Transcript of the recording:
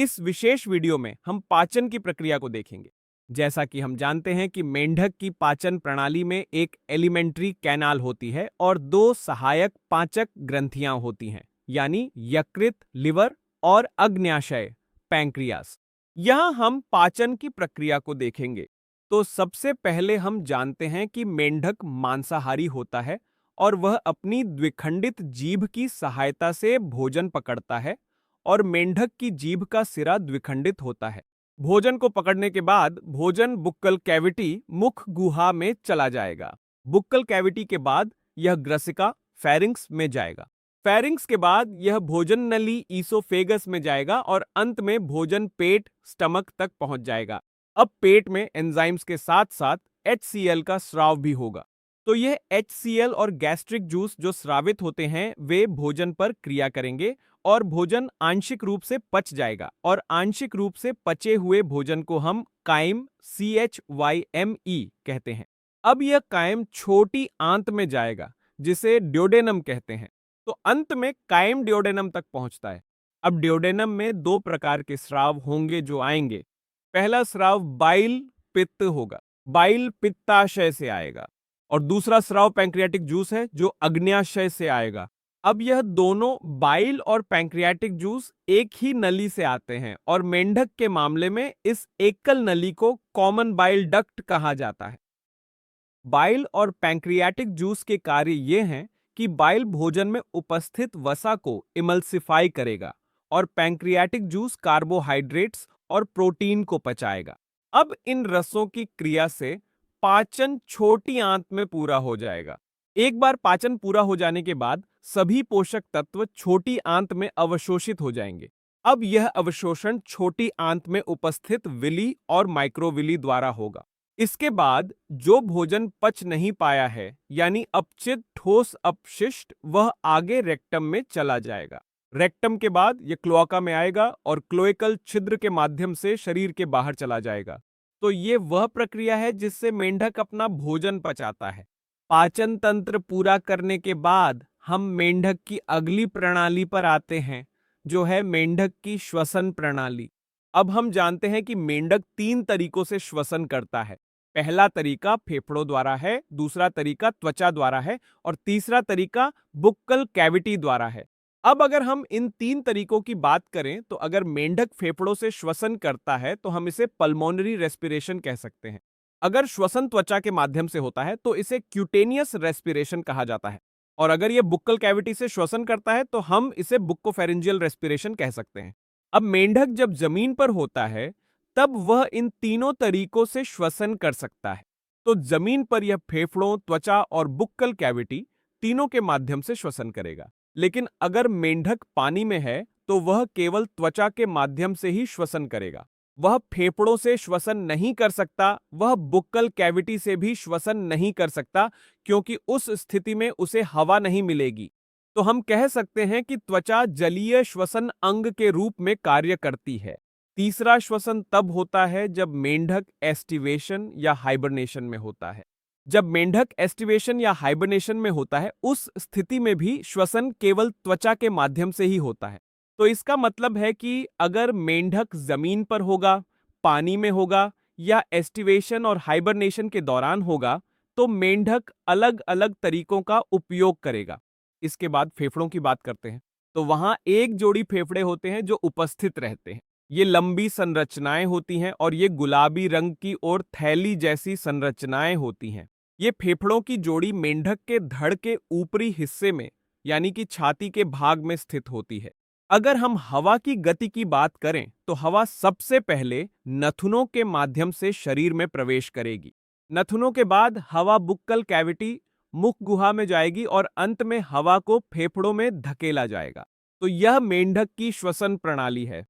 इस विशेष वीडियो में हम पाचन की प्रक्रिया को देखेंगे। जैसा कि हम जानते हैं कि मेंढक की पाचन प्रणाली में एक एलिमेंट्री कैनाल होती है और दो सहायक पाचक ग्रंथियां होती हैं, यानी यकृत लिवर और अग्न्याशय पैंक्रियास। यहां हम पाचन की प्रक्रिया को देखेंगे। तो सबसे पहले हम जानते हैं कि मेंढक मांसाहारी होता है और वह अपनी द्विखंडित जीभ की सहायता से भोजन पकड़ता है और मेंढक की जीभ का सिरा द्विखंडित होता है। भोजन को पकड़ने के बाद भोजन बुक्कल कैविटी मुख गुहा में चला जाएगा। बुक्कल कैविटी के बाद यह ग्रसिका फेरिंक्स में जाएगा। फेरिंक्स के बाद यह भोजन नली ईसोफेगस में जाएगा और अंत में भोजन पेट स्टमक तक पहुंच जाएगा। अब पेट में एंजाइम्स के साथ साथ HCl का स्राव भी होगा। तो यह HCl और गैस्ट्रिक जूस जो स्रावित होते हैं वे भोजन पर क्रिया करेंगे और भोजन आंशिक रूप से पच जाएगा और आंशिक रूप से पचे हुए भोजन को हम काइम CHYME कहते हैं। अब यह काइम छोटी आंत में जाएगा जिसे ड्योडेनम कहते हैं। तो अंत में काइम ड्योडेनम तक पहुंचता है। अब ड्योडेनम में दो प्रकार के स्राव होंगे जो आएंगे। पहला स्राव बाइल पित्त होगा, बाइल पित्ताशय से आएगा, और दूसरा स्राव पैंक्रियाटिक जूस है जो अग्न्याशय से आएगा। अब यह दोनों बाइल और पैंक्रियाटिक जूस एक ही नली से आते हैं और मेंढक के मामले में इस एकल नली को कॉमन बाइल डक्ट कहा जाता है। बाइल और पैंक्रियाटिक जूस के कार्य ये हैं कि बाइल भोजन में उपस्थित वसा को इमल्सिफाई करेगा और पैंक्रियाटिक जूस कार्बोहाइड्रेट्स और प्रोटीन को पचाएगा। अब इन रसों की क्रिया से पाचन छोटी आंत में पूरा हो जाएगा। एक बार पाचन पूरा हो जाने के बाद सभी पोषक तत्व छोटी आंत में अवशोषित हो जाएंगे। अब यह अवशोषण छोटी आंत में उपस्थित विली और माइक्रोविली द्वारा होगा। इसके बाद जो भोजन पच नहीं पाया है यानी अपचित ठोस अपशिष्ट, वह आगे रेक्टम में चला जाएगा। रेक्टम के बाद यह क्लोआका में आएगा और क्लोएकल छिद्र के माध्यम से शरीर के बाहर चला जाएगा। तो ये वह प्रक्रिया है जिससे मेंढक अपना भोजन पचाता है। पाचन तंत्र पूरा करने के बाद हम मेंढक की अगली प्रणाली पर आते हैं, जो है मेंढक की श्वसन प्रणाली। अब हम जानते हैं कि मेंढक 3 तरीकों से श्वसन करता है। पहला तरीका फेफड़ों द्वारा है, दूसरा तरीका त्वचा द्वारा है और तीसरा तरीका बुक्कल कैविटी द्वारा है। अब अगर हम इन 3 तरीकों की बात करें तो अगर मेंढक फेफड़ों से श्वसन करता है तो हम इसे पल्मोनरी रेस्पिरेशन कह सकते हैं। अगर श्वसन त्वचा के माध्यम से होता है तो इसे क्यूटेनियस रेस्पिरेशन कहा जाता है, और अगर यह बुक्कल कैविटी से श्वसन करता है तो हम इसे बुक्कोफेरेंजियल रेस्पिरेशन कह सकते हैं। अब मेंढक जब जमीन पर होता है तब वह इन तीनों तरीकों से श्वसन कर सकता है। तो जमीन पर यह फेफड़ों, त्वचा और बुक्कल कैविटी तीनों के माध्यम से श्वसन करेगा। लेकिन अगर मेंढक पानी में है तो वह केवल त्वचा के माध्यम से ही श्वसन करेगा। वह फेफड़ों से श्वसन नहीं कर सकता, वह बुक्कल कैविटी से भी श्वसन नहीं कर सकता, क्योंकि उस स्थिति में उसे हवा नहीं मिलेगी। तो हम कह सकते हैं कि त्वचा जलीय श्वसन अंग के रूप में कार्य करती है। तीसरा श्वसन तब होता है जब मेंढक एस्टिवेशन या हाइबरनेशन में होता है। जब मेंढक एस्टिवेशन या हाइबरनेशन में होता है, उस स्थिति में भी श्वसन केवल त्वचा के माध्यम से ही होता है। तो इसका मतलब है कि अगर मेंढक जमीन पर होगा, पानी में होगा या एस्टिवेशन और हाइबरनेशन के दौरान होगा, तो मेंढक अलग अलग तरीकों का उपयोग करेगा। इसके बाद फेफड़ों की बात करते हैं। तो वहां एक जोड़ी फेफड़े होते हैं जो उपस्थित रहते हैं। ये लंबी संरचनाएं होती हैं और ये गुलाबी रंग की और थैली जैसी संरचनाएं होती हैं। ये फेफड़ों की जोड़ी मेंढक के धड़ के ऊपरी हिस्से में यानी कि छाती के भाग में स्थित होती है। अगर हम हवा की गति की बात करें तो हवा सबसे पहले नथुनों के माध्यम से शरीर में प्रवेश करेगी। नथुनों के बाद हवा बुक्कल कैविटी, मुख गुहा में जाएगी और अंत में हवा को फेफड़ों में धकेला जाएगा। तो यह मेंढक की श्वसन प्रणाली है।